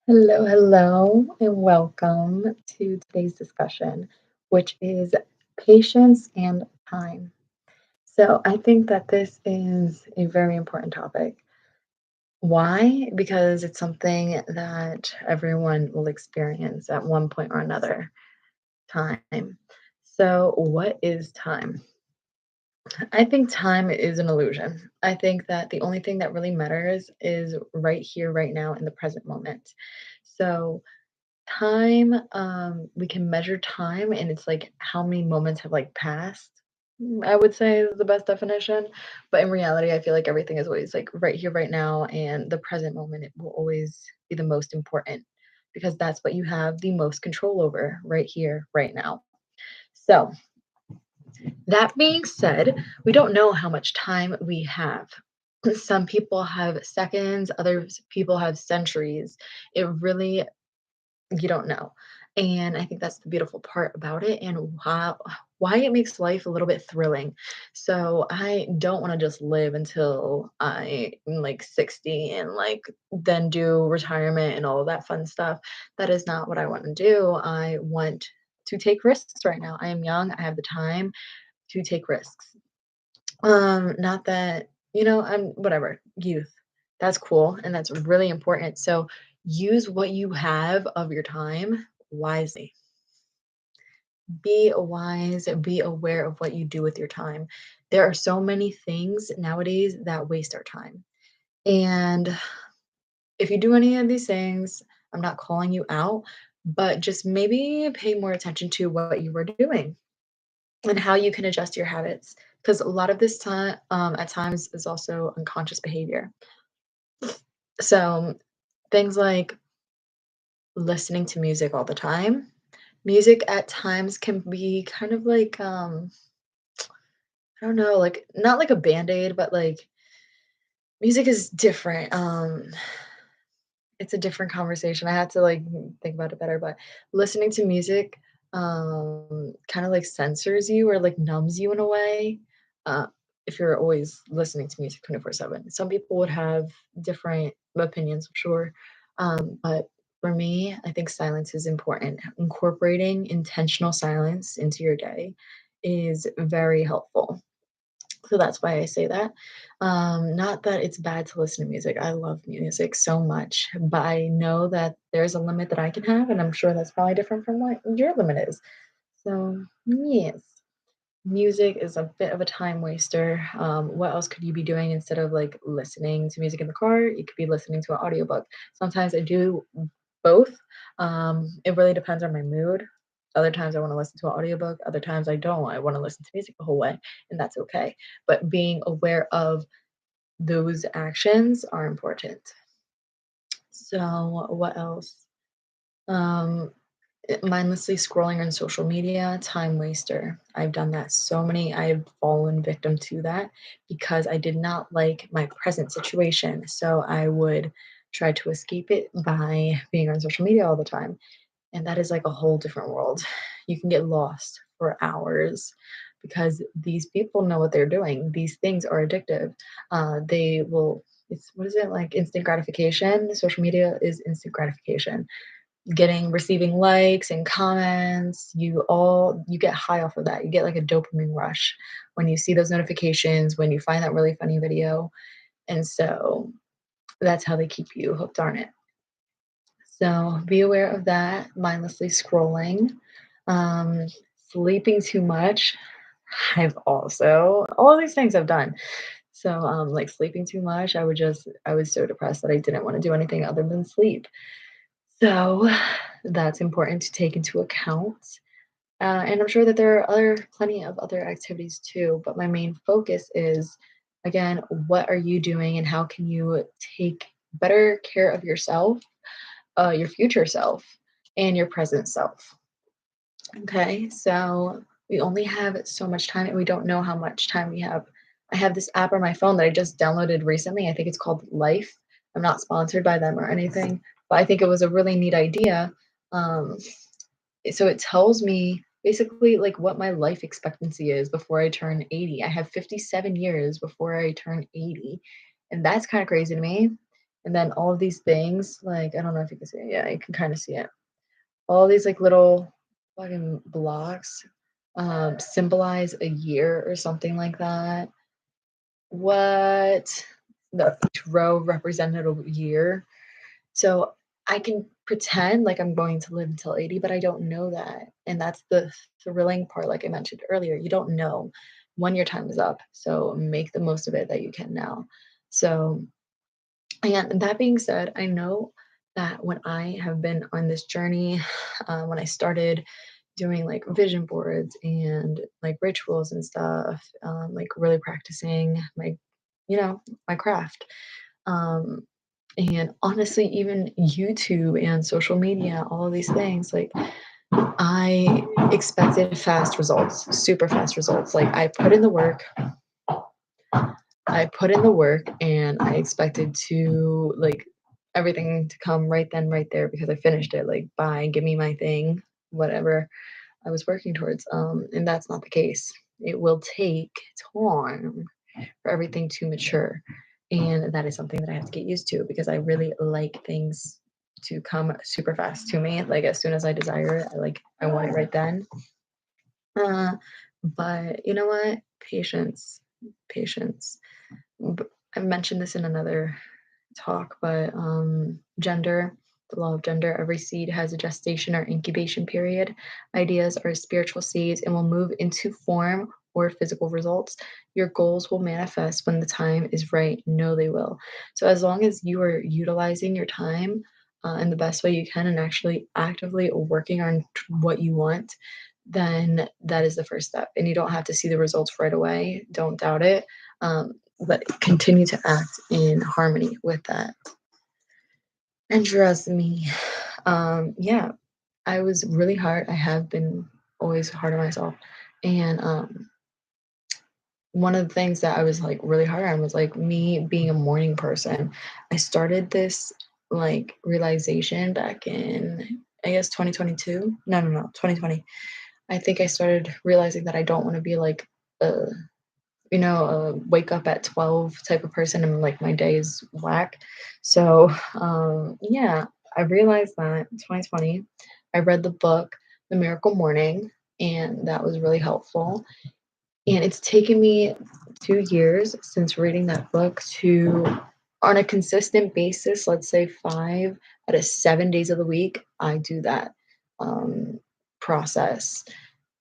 Hello, hello, and welcome to today's discussion, which is patience and time. So, I think that this is a very important topic. Why? Because it's something that everyone will experience at one point or another time. So, what is time? I think time is an illusion. I think that the only thing that really matters is right here, right now, in the present moment. So, time, we can measure time, and it's like how many moments have like passed. I would say is the best definition. But in reality, I feel like everything is always like right here, right now, and the present moment it will always be the most important because that's what you have the most control over right here, right now. So, that being said, we don't know how much time we have. Some people have seconds, other people have centuries. It really you don't know. And I think that's the beautiful part about it and why it makes life a little bit thrilling. So I don't want to just live until I am like 60 and like then do retirement and all of that fun stuff. That is not what I want to do. I want to take risks right now. I am young, I have the time to take risks. Not that, I'm whatever, youth. That's cool and that's really important. So use what you have of your time wisely. Be wise, be aware of what you do with your time. There are so many things nowadays that waste our time. And if you do any of these things, I'm not calling you out, but just maybe pay more attention to what you were doing and how you can adjust your habits. Because a lot of this time, at times, is also unconscious behavior. So things like listening to music all the time. Music at times can be kind of like, I don't know, like not like a band-aid, but like music is different. It's a different conversation. I had to like think about it better, but listening to music kind of like censors you or like numbs you in a way. Uh, if you're always listening to music 24/7. Some people would have different opinions, I'm sure. But for me, I think silence is important. Incorporating intentional silence into your day is very helpful. So that's why I say that. Not that it's bad to listen to music. I love music so much, but I know that there's a limit that I can have, and I'm sure that's probably different from what your limit is. So, yes, music is a bit of a time waster. What else could you be doing instead of like listening to music in the car? You could be listening to an audiobook. Sometimes I do both. It really depends on my mood. Other times I want to listen to an audiobook, other times I don't. I want to listen to music the whole way, and that's okay. But being aware of those actions are important. So, what else? Um, Mindlessly scrolling on social media, time waster. I've done that so many. I've fallen victim to that because I did not like my present situation. So I would try to escape it by being on social media all the time. And that is like a whole different world. You can get lost for hours because these people know what they're doing. These things are addictive. They will, it's what is it like instant gratification? Social media is instant gratification receiving likes and comments, you get high off of that. You get like a dopamine rush when you see those notifications, when you find that really funny video. And so that's how they keep you hooked on it. So be aware of that, mindlessly scrolling, um, sleeping too much. I've also all of these things I've done. So like sleeping too much, I was so depressed that I didn't want to do anything other than sleep. So that's important to take into account. And I'm sure that there are plenty of other activities too, but my main focus is again, what are you doing and how can you take better care of yourself, your future self, and your present self? Okay, so we only have so much time and we don't know how much time we have. I have this app on my phone that I just downloaded recently. I think it's called Life. I'm not sponsored by them or anything, but I think it was a really neat idea. Um, so it tells me basically like what my life expectancy is before I turn 80. I have 57 years before I turn 80. And that's kind of crazy to me. And then all of these things, like, I don't know if you can see it. Yeah, you can kind of see it. All these like little fucking blocks symbolize a year or something like that. What the each row represented a year. So I can pretend like I'm going to live until 80, but I don't know that. And that's the thrilling part, like I mentioned earlier. You don't know when your time is up. So make the most of it that you can now. So, and that being said, I know that when I have been on this journey, when I started doing like vision boards and like rituals and stuff, like really practicing my, my craft. Um, and honestly, even YouTube and social media, all of these things, like I expected fast results, super fast results. Like I put in the work and I expected to like everything to come right then, right there because I finished it. Like, bye, give me my thing, whatever I was working towards. And that's not the case. It will take time for everything to mature. And that is something that I have to get used to because I really like things to come super fast to me. Like as soon as I desire it, I want it right then. Uh, but you know what? Patience, patience. I've mentioned this in another talk, but gender, the law of gender, every seed has a gestation or incubation period. Ideas are spiritual seeds and will move into form or physical results. Your goals will manifest when the time is right. No, they will. So, as long as you are utilizing your time in the best way you can and actually actively working on what you want, then that is the first step. And you don't have to see the results right away. Don't doubt it. But continue to act in harmony with that. And trust me, yeah, I was really hard. I have been always hard on myself. And one of the things that I was like really hard on was like me being a morning person. I started this like realization back in, I guess, 2022. No, 2020. I think I started realizing that I don't want to be like a wake up at 12 type of person and like my day is whack. So, yeah, I realized that in 2020, I read the book, The Miracle Morning, and that was really helpful. And it's taken me 2 years since reading that book to, on a consistent basis, let's say 5 out of 7 days of the week, I do that um, process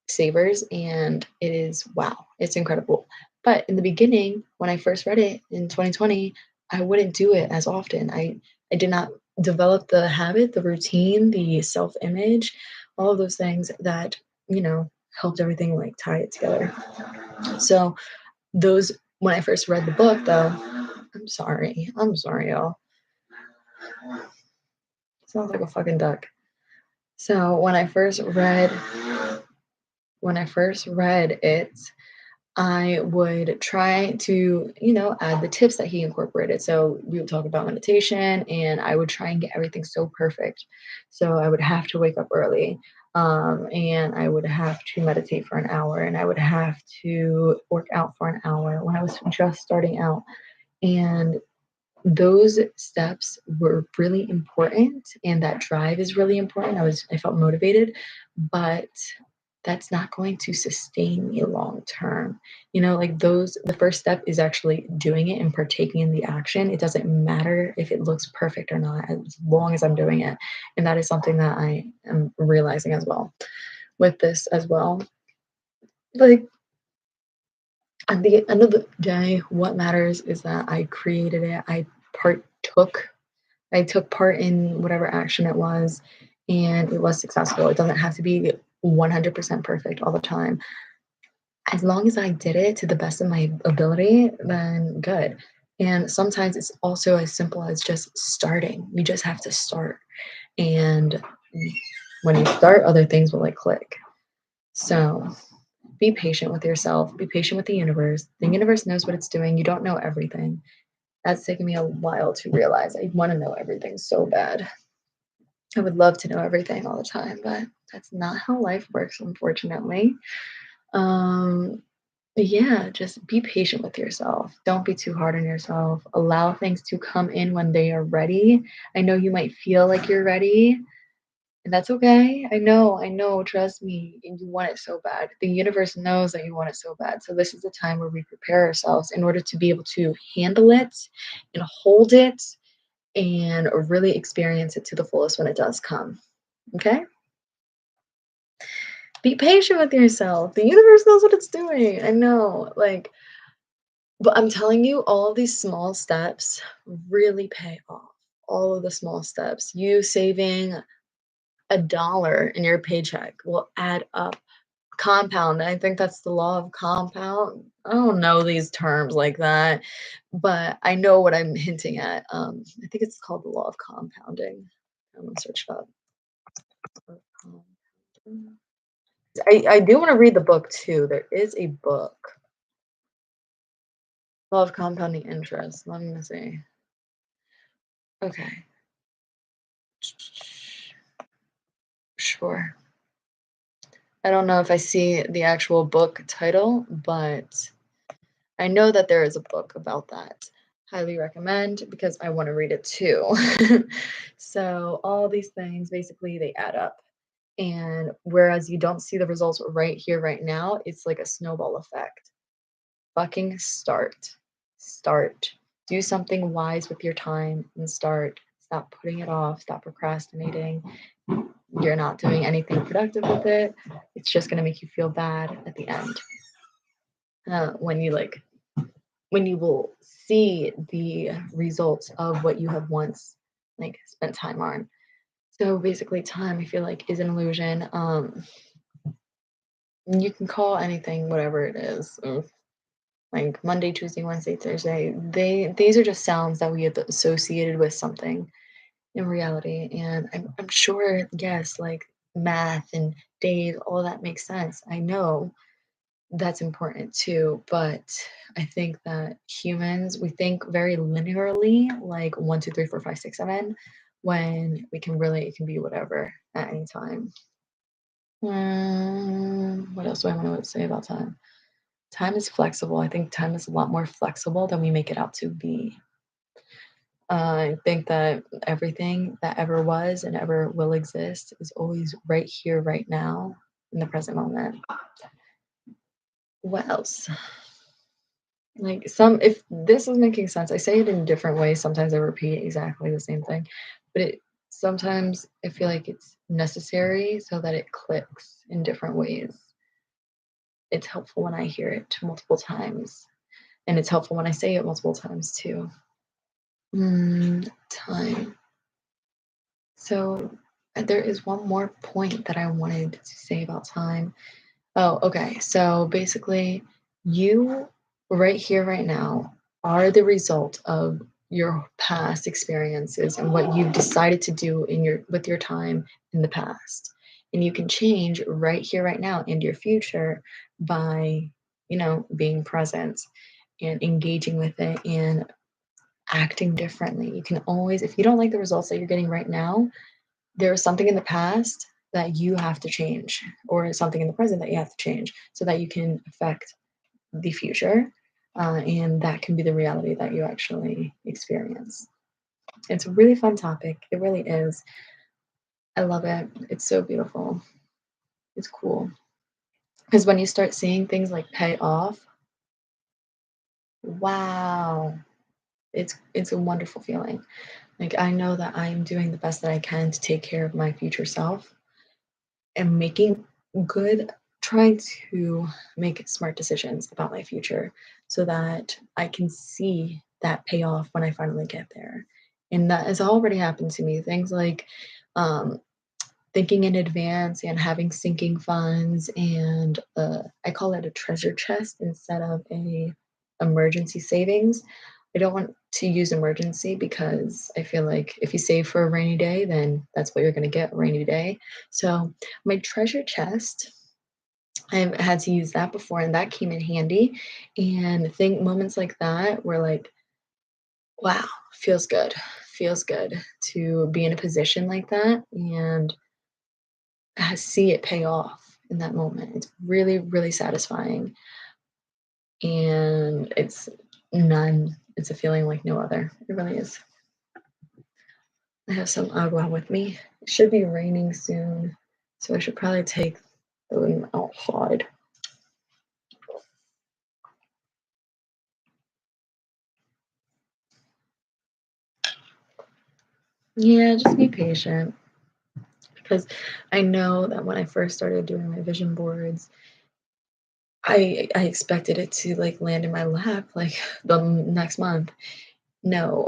savers and it is wow, it's incredible. But in the beginning, when I first read it in 2020, I wouldn't do it as often. I did not develop the habit, the routine, the self-image, all of those things that, helped everything like tie it together. So those when I first read the book though, I'm sorry, y'all. Sounds like a fucking duck. So when I first read it, I would try to, add the tips that he incorporated. So we would talk about meditation, and I would try and get everything so perfect. So I would have to wake up early, and I would have to meditate for an hour, and I would have to work out for an hour when I was just starting out. And those steps were really important, and that drive is really important. I felt motivated, but that's not going to sustain me long term. Like the first step is actually doing it and partaking in the action. It doesn't matter if it looks perfect or not, as long as I'm doing it. And that is something that I am realizing as well with this as well. Like at the end of the day, what matters is that I created it. Partook I took part in whatever action it was, and it was successful. It doesn't have to be 100% perfect all the time. As long as I did it to the best of my ability, then good. And sometimes it's also as simple as just starting. You just have to start. And when you start, other things will like click. So be patient with yourself, be patient with the universe. The universe knows what it's doing. You don't know everything. That's taken me a while to realize. I want to know everything so bad. I would love to know everything all the time, but that's not how life works, unfortunately. Um, Yeah, just be patient with yourself. Don't be too hard on yourself. Allow things to come in when they are ready. I know you might feel like you're ready, and that's okay. I know, trust me, and you want it so bad. The universe knows that you want it so bad. So this is the time where we prepare ourselves in order to be able to handle it and hold it and really experience it to the fullest when it does come. Okay? Be patient with yourself. The universe knows what it's doing. I know. But I'm telling you, all of these small steps really pay off. All of the small steps. You saving $1 in your paycheck will add up. Compound. I think that's the law of compound. I don't know these terms like that, but I know what I'm hinting at. I think it's called the law of compounding. I'm gonna search it up. I do want to read the book too. There is a book, Law of Compounding Interest. Let me see. Okay, sure. I don't know if I see the actual book title, but I know that there is a book about that. Highly recommend because I want to read it too. So, all these things basically they add up. And whereas you don't see the results right here, right now, it's like a snowball effect. Fucking start. Start. Do something wise with your time and start. Stop putting it off. Stop procrastinating. You're not doing anything productive with it. It's just going to make you feel bad at the end. When you when you will see the results of what you have once spent time on. So basically, time I feel like is an illusion. You can call anything whatever it is. Like Monday, Tuesday, Wednesday, Thursday. These are just sounds that we have associated with something in reality. And I'm sure, yes, like math and days, all that makes sense. I know that's important too, but I think that humans, we think very linearly, like 1, 2, 3, 4, 5, 6, 7, when we can really, it can be whatever at any time. What else do I want to say about time? Time is flexible. I think time is a lot more flexible than we make it out to be. I think that everything that ever was and ever will exist is always right here, right now, in the present moment. What else? Like if this is making sense, I say it in different ways. Sometimes I repeat exactly the same thing, but sometimes I feel like it's necessary so that it clicks in different ways. It's helpful when I hear it multiple times, and it's helpful when I say it multiple times too. Time. So there is one more point that I wanted to say about time. Oh, okay. So basically, you right here, right now, are the result of your past experiences and what you've decided to do in your with your time in the past. And you can change right here, right now, in your future by, being present and engaging with it and acting differently. You can always, if you don't like the results that you're getting right now, there is something in the past that you have to change, or something in the present that you have to change so that you can affect the future. And that can be the reality that you actually experience. It's a really fun topic. It really is. I love it. It's so beautiful. It's cool. Because when you start seeing things like pay off, wow, it's a wonderful feeling. Like I know that I'm doing the best that I can to take care of my future self am making good trying to make smart decisions about my future so that I can see that payoff when I finally get there. And that has already happened to me. Things like um, thinking in advance and having sinking funds, and I call it a treasure chest instead of a emergency savings. I don't want to use emergency because I feel like if you save for a rainy day, then that's what you're going to get, a rainy day. So my treasure chest, I've had to use that before, and that came in handy. And think moments like that were like, wow, feels good. Feels good to be in a position like that and see it pay off in that moment. It's really, really satisfying. and it's a feeling like no other. It really is. I have some agua with me. It should be raining soon, so I should probably take them outside. Yeah, just be patient, because I know that when I first started doing my vision boards, I expected it to like land in my lap like the next month. No.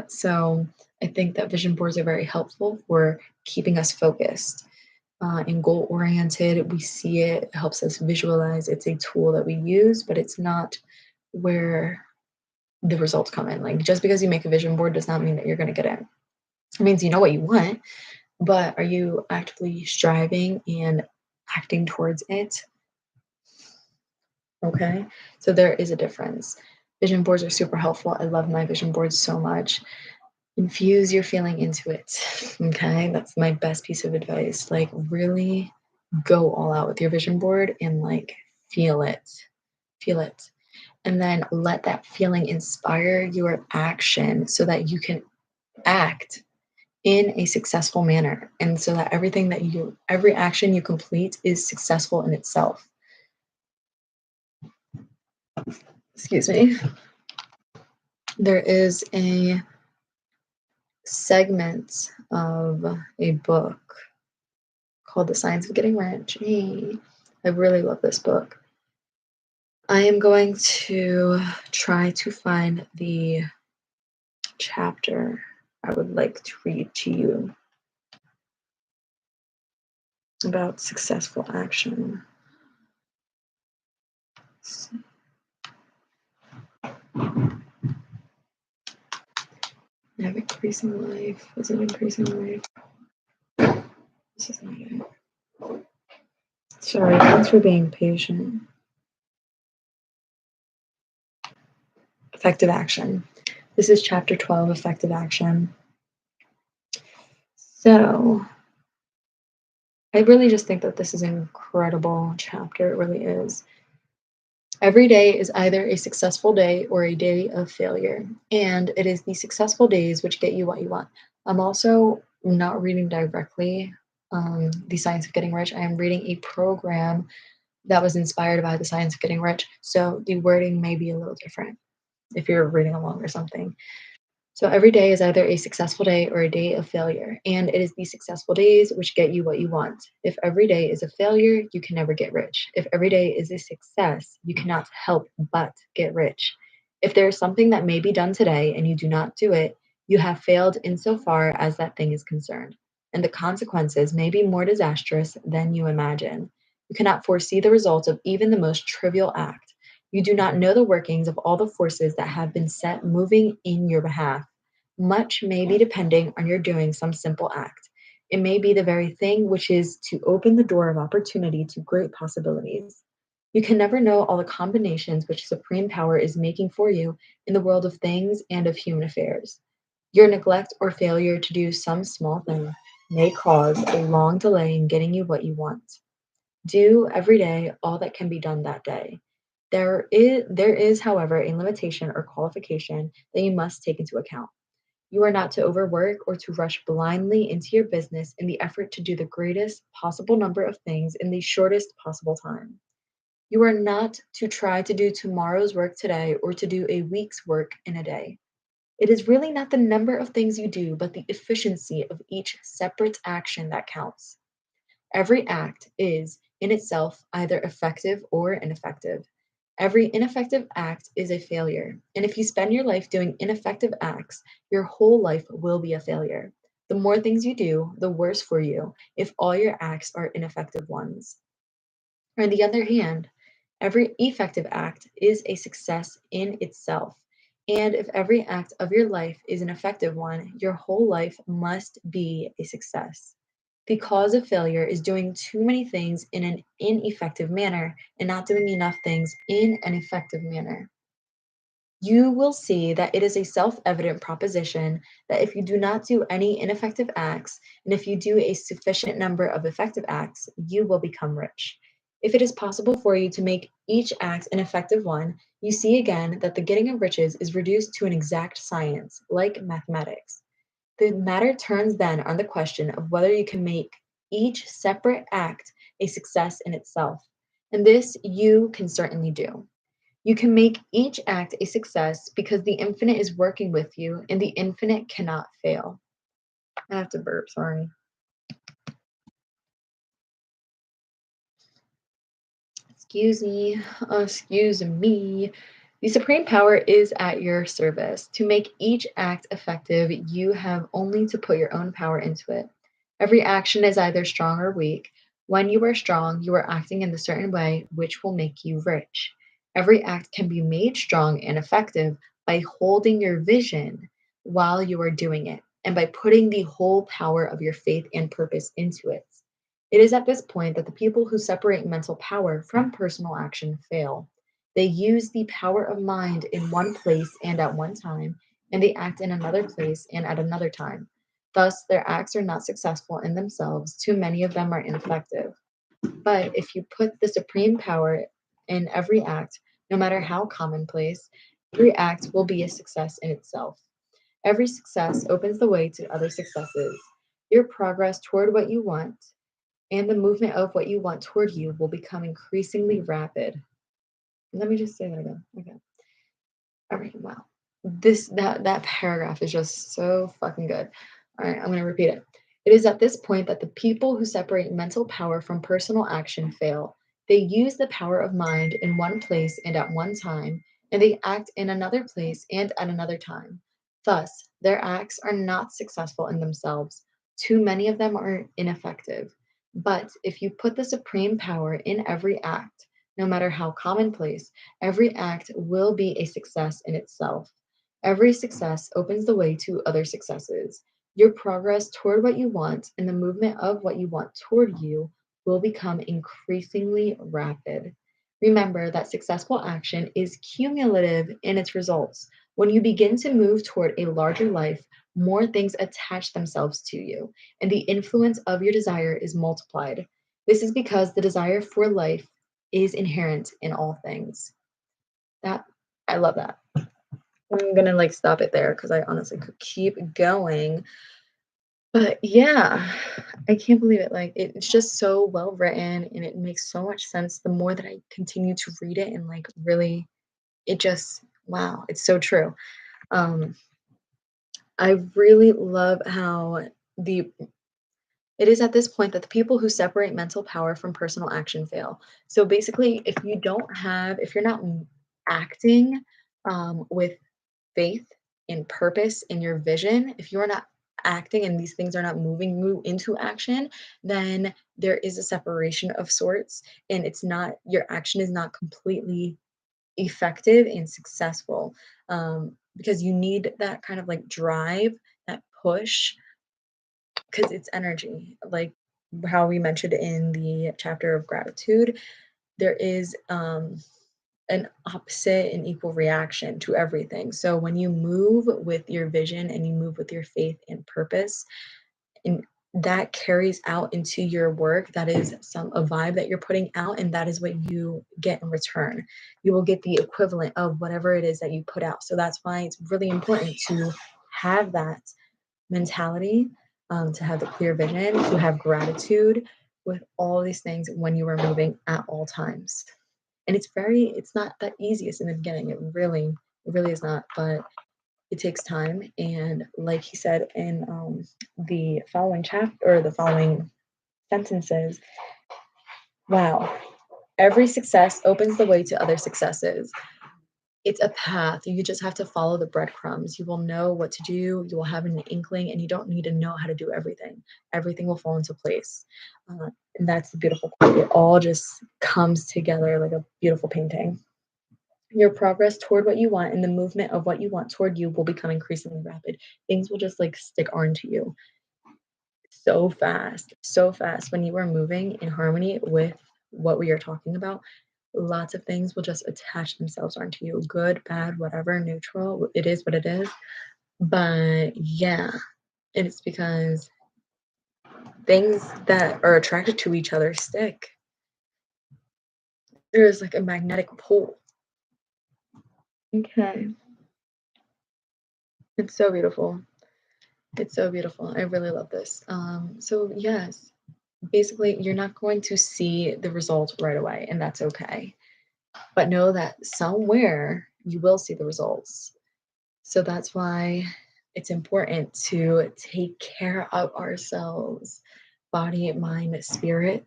So I think that vision boards are very helpful for keeping us focused and goal oriented. We see it, it helps us visualize. It's a tool that we use, but it's not where the results come in. Like just because you make a vision board does not mean that you're going to get it. It means you know what you want, but are you actively striving and acting towards it? Okay. So there is a difference. Vision boards are super helpful. I love my vision boards so much. Infuse your feeling into it. Okay. That's my best piece of advice. Like, really go all out with your vision board and like feel it. Feel it. And then let that feeling inspire your action so that you can act in a successful manner. And so that every action you complete is successful in itself. Excuse me. There is a segment of a book called The Science of Getting Rich. Hey, I really love this book. I am going to try to find the chapter I would like to read to you about successful action. I have increasing life. Is it increasing life? This is not it. Sorry, thanks for being patient. Effective action. This is chapter 12, effective action. So, I really just think that this is an incredible chapter. It really is. Every day is either a successful day or a day of failure. And it is the successful days which get you what you want. I'm also not reading directly The Science of Getting Rich. I am reading a program that was inspired by The Science of Getting Rich. So the wording may be a little different if you're reading along or something. So every day is either a successful day or a day of failure, and it is the successful days which get you what you want. If every day is a failure, you can never get rich. If every day is a success, you cannot help but get rich. If there is something that may be done today and you do not do it, you have failed insofar as that thing is concerned, and the consequences may be more disastrous than you imagine. You cannot foresee the results of even the most trivial act. You do not know the workings of all the forces that have been set moving in your behalf. Much may be depending on your doing some simple act. It may be the very thing which is to open the door of opportunity to great possibilities. You can never know all the combinations which supreme power is making for you in the world of things and of human affairs. Your neglect or failure to do some small thing may cause a long delay in getting you what you want. Do every day all that can be done that day. There is, however, a limitation or qualification that you must take into account. You are not to overwork or to rush blindly into your business in the effort to do the greatest possible number of things in the shortest possible time. You are not to try to do tomorrow's work today or to do a week's work in a day. It is really not the number of things you do, but the efficiency of each separate action that counts. Every act is, in itself, either effective or ineffective. Every ineffective act is a failure. And if you spend your life doing ineffective acts, your whole life will be a failure. The more things you do, the worse for you if all your acts are ineffective ones. On the other hand, every effective act is a success in itself. And if every act of your life is an effective one, your whole life must be a success. The cause of failure is doing too many things in an ineffective manner and not doing enough things in an effective manner. You will see that it is a self evident proposition that if you do not do any ineffective acts, and if you do a sufficient number of effective acts, you will become rich. If it is possible for you to make each act an effective one, you see again that the getting of riches is reduced to an exact science, like mathematics. The matter turns then on the question of whether you can make each separate act a success in itself. And this you can certainly do. You can make each act a success because the infinite is working with you and the infinite cannot fail. I have to burp, sorry. Excuse me. The supreme power is at your service. To make each act effective, you have only to put your own power into it. Every action is either strong or weak. When you are strong, you are acting in a certain way which will make you rich. Every act can be made strong and effective by holding your vision while you are doing it and by putting the whole power of your faith and purpose into it. It is at this point that the people who separate mental power from personal action fail. They use the power of mind in one place and at one time, and they act in another place and at another time. Thus, their acts are not successful in themselves. Too many of them are ineffective. But if you put the supreme power in every act, no matter how commonplace, every act will be a success in itself. Every success opens the way to other successes. Your progress toward what you want and the movement of what you want toward you will become increasingly rapid. Let me just say that again. Okay. All right. Wow. That paragraph is just so fucking good. All right, I'm going to repeat it. It is at this point that the people who separate mental power from personal action fail. They use the power of mind in one place and at one time, and they act in another place and at another time. Thus, their acts are not successful in themselves. Too many of them are ineffective. But if you put the supreme power in every act, no matter how commonplace, every act will be a success in itself. Every success opens the way to other successes. Your progress toward what you want and the movement of what you want toward you will become increasingly rapid. Remember that successful action is cumulative in its results. When you begin to move toward a larger life, more things attach themselves to you, and the influence of your desire is multiplied. This is because the desire for life is inherent in all things. That I love that. I'm gonna like stop it there because I honestly could keep going. But yeah, I can't believe it. Like it's just so well written and it makes so much sense the more that I continue to read it and like really it just wow, it's so true. Um I really love how the it is at this point that the people who separate mental power from personal action fail. So basically, if you're not acting with faith and purpose in your vision, if you're not acting and these things are not moving you into action, then there is a separation of sorts, and your action is not completely effective and successful because you need that kind of like drive, that push because it's energy. Like how we mentioned in the chapter of gratitude, there is an opposite and equal reaction to everything. So when you move with your vision and you move with your faith and purpose, and that carries out into your work, that is a vibe that you're putting out, and that is what you get in return. You will get the equivalent of whatever it is that you put out. So that's why it's really important to have that mentality, to have the clear vision, to have gratitude with all these things when you are moving at all times. And it's not that easiest in the beginning. It really is not, but it takes time. And like he said in the following chapter or the following sentences, wow, every success opens the way to other successes. It's a path. You just have to follow the breadcrumbs. You will know what to do. You will have an inkling, and you don't need to know how to do everything. Everything will fall into place. And that's the beautiful part. It all just comes together like a beautiful painting. Your progress toward what you want and the movement of what you want toward you will become increasingly rapid. Things will just like stick onto you so fast when you are moving in harmony with what we are talking about. Lots of things will just attach themselves onto you, good, bad, whatever, neutral. It is what it is. But yeah, it's because things that are attracted to each other stick. There is like a magnetic pull. Okay. It's so beautiful. It's so beautiful. I really love this. So yes, basically you're not going to see the results right away, and that's okay. But know that somewhere you will see the results. So that's why it's important to take care of ourselves, body, mind, spirit.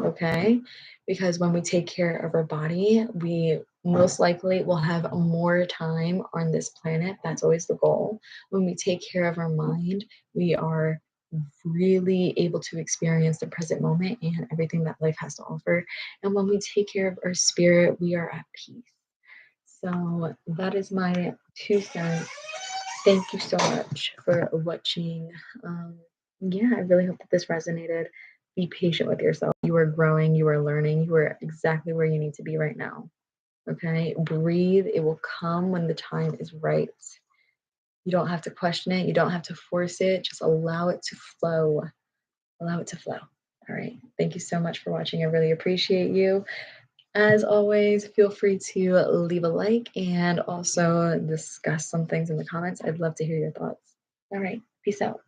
Okay. Because when we take care of our body, we most likely will have more time on this planet. That's always the goal. When we take care of our mind, we are really able to experience the present moment and everything that life has to offer. And when we take care of our spirit, we are at peace. So that is my 2 cents. Thank you so much for watching. Yeah, I really hope that this resonated. Be patient with yourself. You are growing, you are learning, you are exactly where you need to be right now. Okay, breathe. It will come when the time is right. You don't have to question it, you don't have to force it. Just allow it to flow. Allow it to flow. All right. Thank you so much for watching. I really appreciate you. As always, feel free to leave a like and also discuss some things in the comments. I'd love to hear your thoughts. All right. Peace out.